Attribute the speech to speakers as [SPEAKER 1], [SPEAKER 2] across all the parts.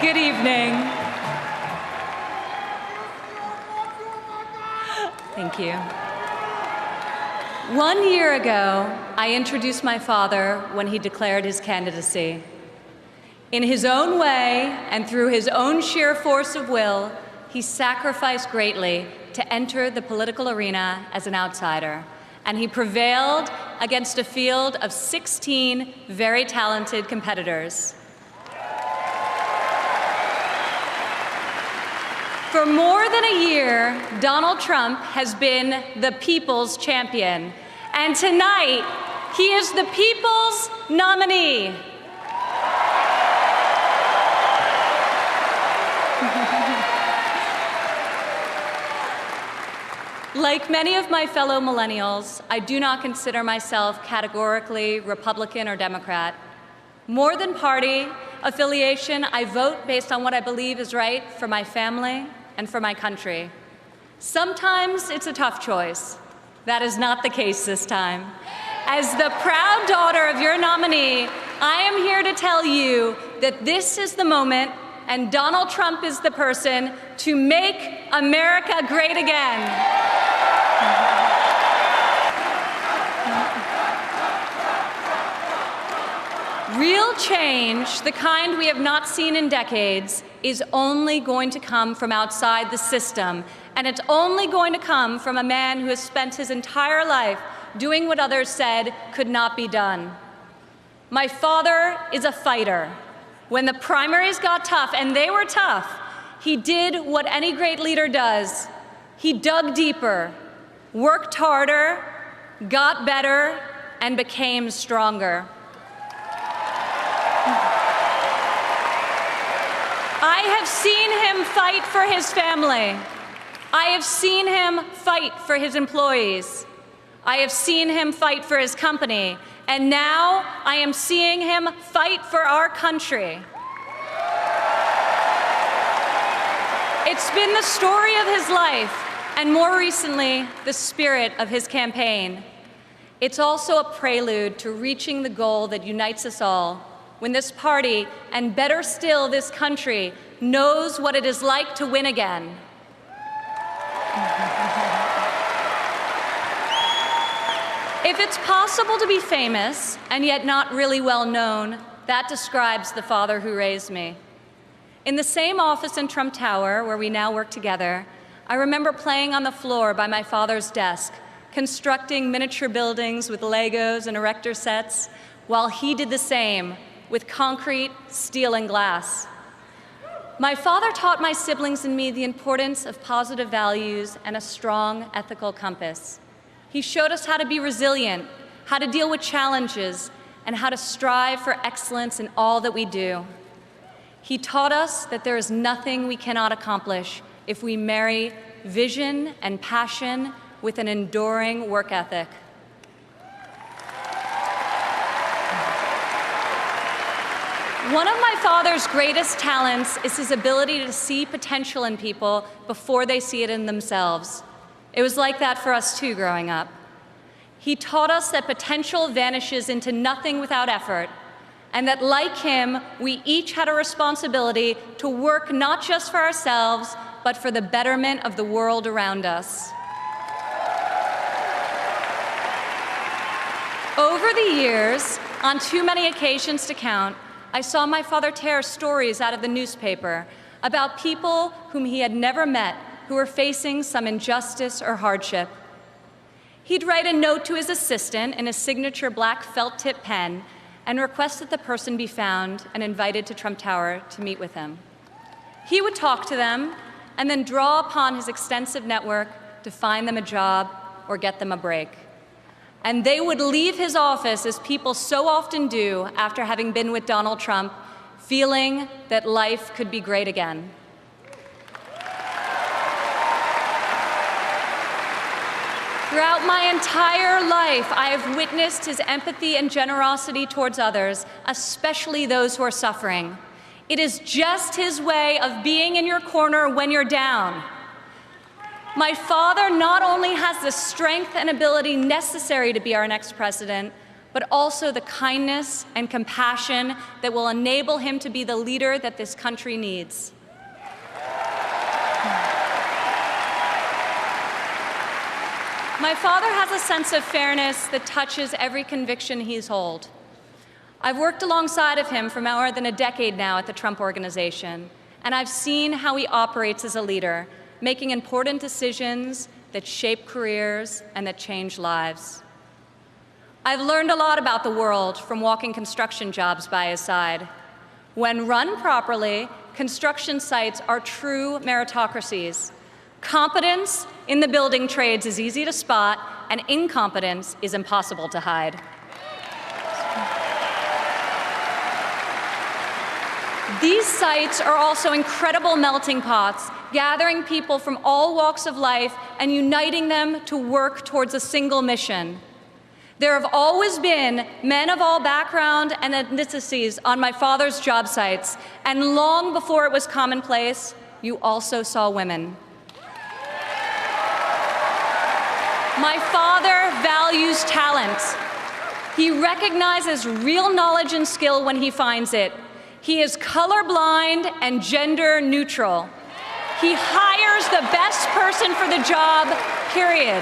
[SPEAKER 1] Good evening. Thank you. 1 year ago, I introduced my father when he declared his candidacy. In his own way and through his own sheer force of will, he sacrificed greatly to enter the political arena as an outsider, and he prevailed against a field of 16 very talented competitors. For more than a year, Donald Trump has been the people's champion, and tonight, he is the people's nominee. Like many of my fellow millennials, I do not consider myself categorically Republican or Democrat. More than party affiliation, I vote based on what I believe is right for my family and for my country. Sometimes it's a tough choice. That is not the case this time. As the proud daughter of your nominee, I am here to tell you that this is the moment and Donald Trump is the person to make America great again. Real change, the kind we have not seen in decades, is only going to come from outside the system, and it's only going to come from a man who has spent his entire life doing what others said could not be done. My father is a fighter. When the primaries got tough, and they were tough, he did what any great leader does. He dug deeper, worked harder, got better, and became stronger. I have seen him fight for his family. I have seen him fight for his employees. I have seen him fight for his company. And now I am seeing him fight for our country. It's been the story of his life, and more recently, the spirit of his campaign. It's also a prelude to reaching the goal that unites us all, when this party, and better still this country, knows what it is like to win again. If it's possible to be famous and yet not really well known, that describes the father who raised me. In the same office in Trump Tower, where we now work together, I remember playing on the floor by my father's desk, constructing miniature buildings with Legos and erector sets, while he did the same with concrete, steel, and glass. My father taught my siblings and me the importance of positive values and a strong ethical compass. He showed us how to be resilient, how to deal with challenges, and how to strive for excellence in all that we do. He taught us that there is nothing we cannot accomplish if we marry vision and passion with an enduring work ethic. One of my father's greatest talents is his ability to see potential in people before they see it in themselves. It was like that for us too growing up. He taught us that potential vanishes into nothing without effort, and that like him, we each had a responsibility to work not just for ourselves, but for the betterment of the world around us. Over the years, on too many occasions to count, I saw my father tear stories out of the newspaper about people whom he had never met who were facing some injustice or hardship. He'd write a note to his assistant in a signature black felt-tip pen and request that the person be found and invited to Trump Tower to meet with him. He would talk to them and then draw upon his extensive network to find them a job or get them a break. And they would leave his office, as people so often do after having been with Donald Trump, feeling that life could be great again. Throughout my entire life, I have witnessed his empathy and generosity towards others, especially those who are suffering. It is just his way of being in your corner when you're down. My father not only has the strength and ability necessary to be our next president, but also the kindness and compassion that will enable him to be the leader that this country needs. My father has a sense of fairness that touches every conviction he's held. I've worked alongside of him for more than a decade now at the Trump Organization, and I've seen how he operates as a leader, making important decisions that shape careers and that change lives. I've learned a lot about the world from walking construction jobs by his side. When run properly, construction sites are true meritocracies. Competence in the building trades is easy to spot, and incompetence is impossible to hide. These sites are also incredible melting pots, gathering people from all walks of life and uniting them to work towards a single mission. There have always been men of all background and ethnicities on my father's job sites, and long before it was commonplace, you also saw women. My father values talent. He recognizes real knowledge and skill when he finds it. He is colorblind and gender neutral. He hires the best person for the job, period.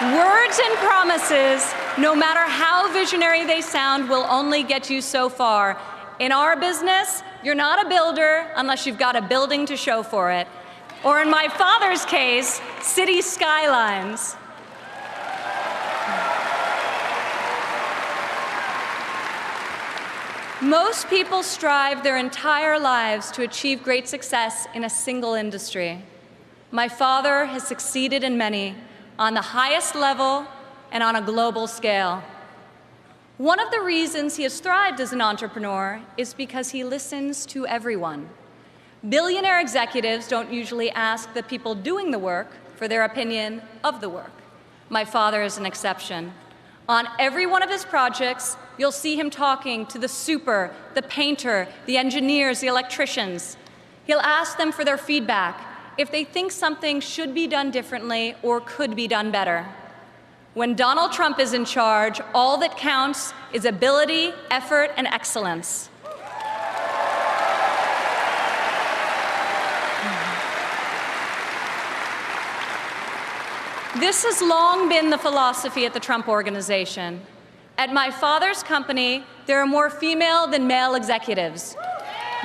[SPEAKER 1] Words and promises, no matter how visionary they sound, will only get you so far. In our business, you're not a builder unless you've got a building to show for it. Or in my father's case, city skylines. Most people strive their entire lives to achieve great success in a single industry. My father has succeeded in many, on the highest level and on a global scale. One of the reasons he has thrived as an entrepreneur is because he listens to everyone. Billionaire executives don't usually ask the people doing the work for their opinion of the work. My father is an exception. On every one of his projects, you'll see him talking to the super, the painter, the engineers, the electricians. He'll ask them for their feedback, if they think something should be done differently or could be done better. When Donald Trump is in charge, all that counts is ability, effort, and excellence. This has long been the philosophy at the Trump Organization. At my father's company, there are more female than male executives.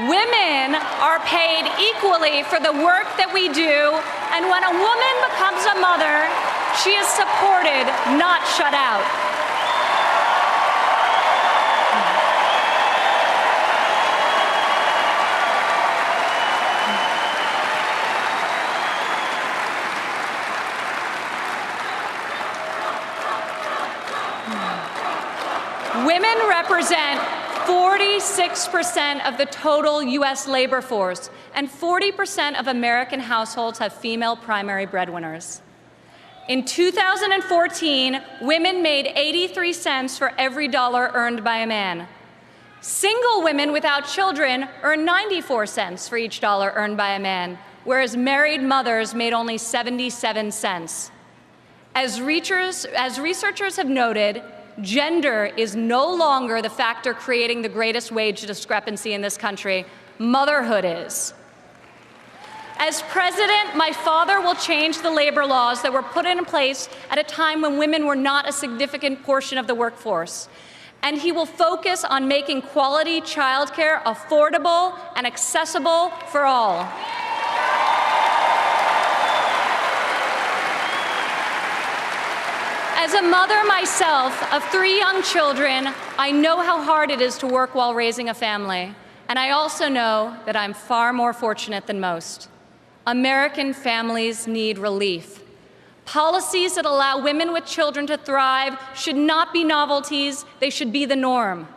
[SPEAKER 1] Women are paid equally for the work that we do, and when a woman becomes a mother, she is supported, not shut out. Women represent 46% of the total U.S. labor force, and 40% of American households have female primary breadwinners. In 2014, women made 83 cents for every dollar earned by a man. Single women without children earn 94 cents for each dollar earned by a man, whereas married mothers made only 77 cents. As researchers have noted, gender is no longer the factor creating the greatest wage discrepancy in this country. Motherhood is. As president, my father will change the labor laws that were put in place at a time when women were not a significant portion of the workforce. And he will focus on making quality childcare affordable and accessible for all. As a mother myself of 3 young children, I know how hard it is to work while raising a family. And I also know that I'm far more fortunate than most. American families need relief. Policies that allow women with children to thrive should not be novelties, they should be the norm.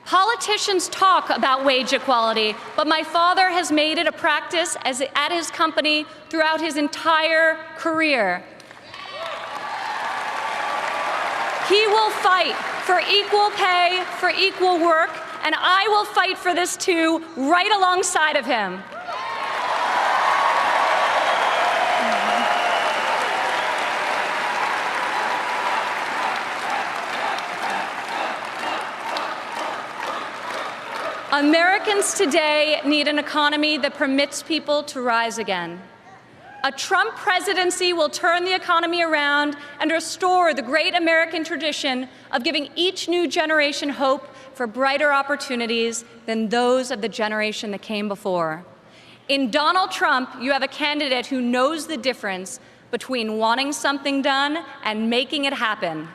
[SPEAKER 1] Politicians talk about wage equality, but my father has made it a practice at his company throughout his entire career. He will fight for equal pay, for equal work, and I will fight for this too, right alongside of him. Americans today need an economy that permits people to rise again. A Trump presidency will turn the economy around and restore the great American tradition of giving each new generation hope for brighter opportunities than those of the generation that came before. In Donald Trump, you have a candidate who knows the difference between wanting something done and making it happen.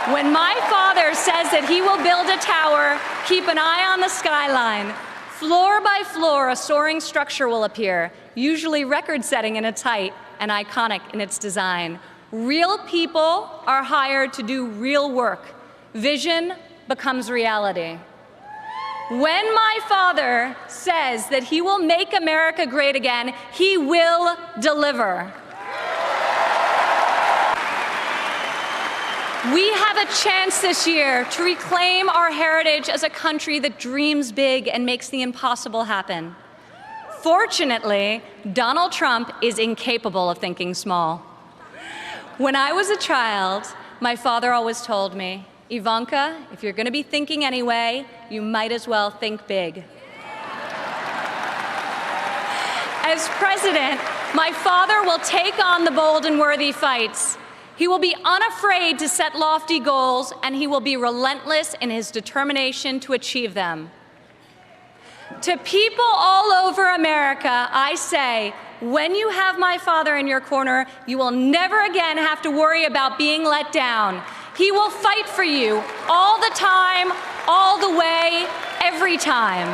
[SPEAKER 1] When my father says that he will build a tower, keep an eye on the skyline. Floor by floor, a soaring structure will appear, usually record-setting in its height and iconic in its design. Real people are hired to do real work. Vision becomes reality. When my father says that he will make America great again, he will deliver. We have a chance this year to reclaim our heritage as a country that dreams big and makes the impossible happen. Fortunately, Donald Trump is incapable of thinking small. When I was a child, my father always told me, Ivanka, if you're going to be thinking anyway, you might as well think big. As president, my father will take on the bold and worthy fights. He will be unafraid to set lofty goals, and he will be relentless in his determination to achieve them. To people all over America, I say, when you have my father in your corner, you will never again have to worry about being let down. He will fight for you all the time, all the way, every time.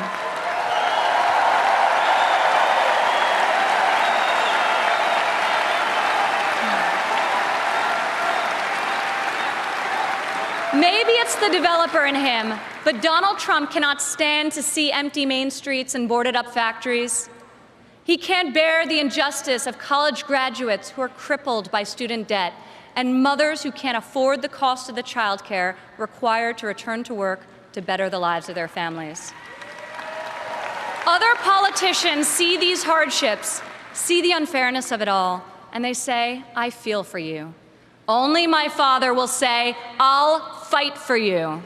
[SPEAKER 1] Maybe it's the developer in him, but Donald Trump cannot stand to see empty Main Streets and boarded-up factories. He can't bear the injustice of college graduates who are crippled by student debt and mothers who can't afford the cost of the childcare required to return to work to better the lives of their families. Other politicians see these hardships, see the unfairness of it all, and they say, I feel for you. Only my father will say, I'll fight for you.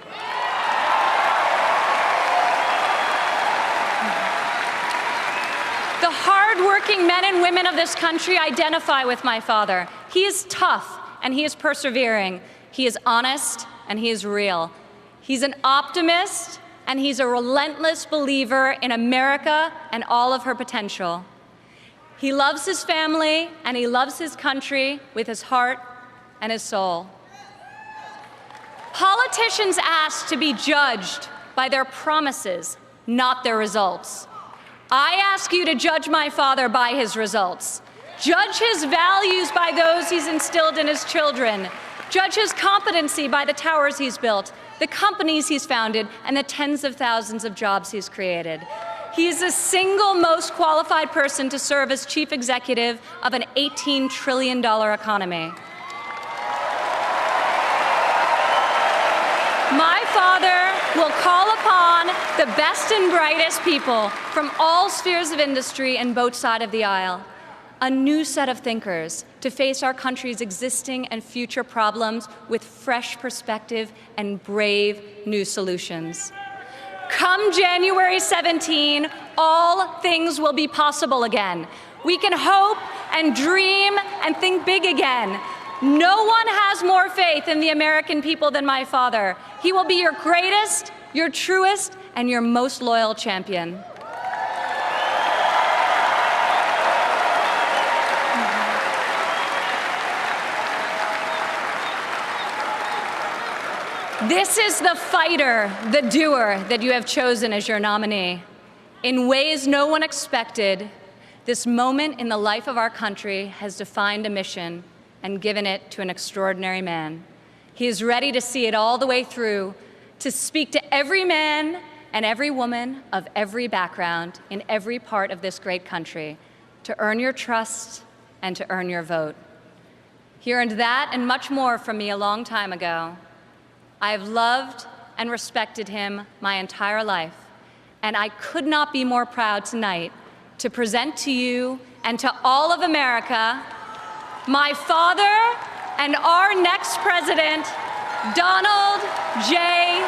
[SPEAKER 1] The hard-working men and women of this country identify with my father. He is tough and he is persevering. He is honest and he is real. He's an optimist and he's a relentless believer in America and all of her potential. He loves his family and he loves his country with his heart and his soul. Politicians ask to be judged by their promises, not their results. I ask you to judge my father by his results. Judge his values by those he's instilled in his children. Judge his competency by the towers he's built, the companies he's founded, and the tens of thousands of jobs he's created. He is the single most qualified person to serve as chief executive of an $18 trillion economy. My father will call upon the best and brightest people from all spheres of industry and both sides of the aisle, a new set of thinkers to face our country's existing and future problems with fresh perspective and brave new solutions. Come January 17, all things will be possible again. We can hope and dream and think big again. No one has more faith in the American people than my father. He will be your greatest, your truest, and your most loyal champion. This is the fighter, the doer that you have chosen as your nominee. In ways no one expected, this moment in the life of our country has defined a mission and given it to an extraordinary man. He is ready to see it all the way through, to speak to every man and every woman of every background in every part of this great country, to earn your trust and to earn your vote. He earned that and much more from me a long time ago. I have loved and respected him my entire life, and I could not be more proud tonight to present to you and to all of America my father and our next president, Donald J.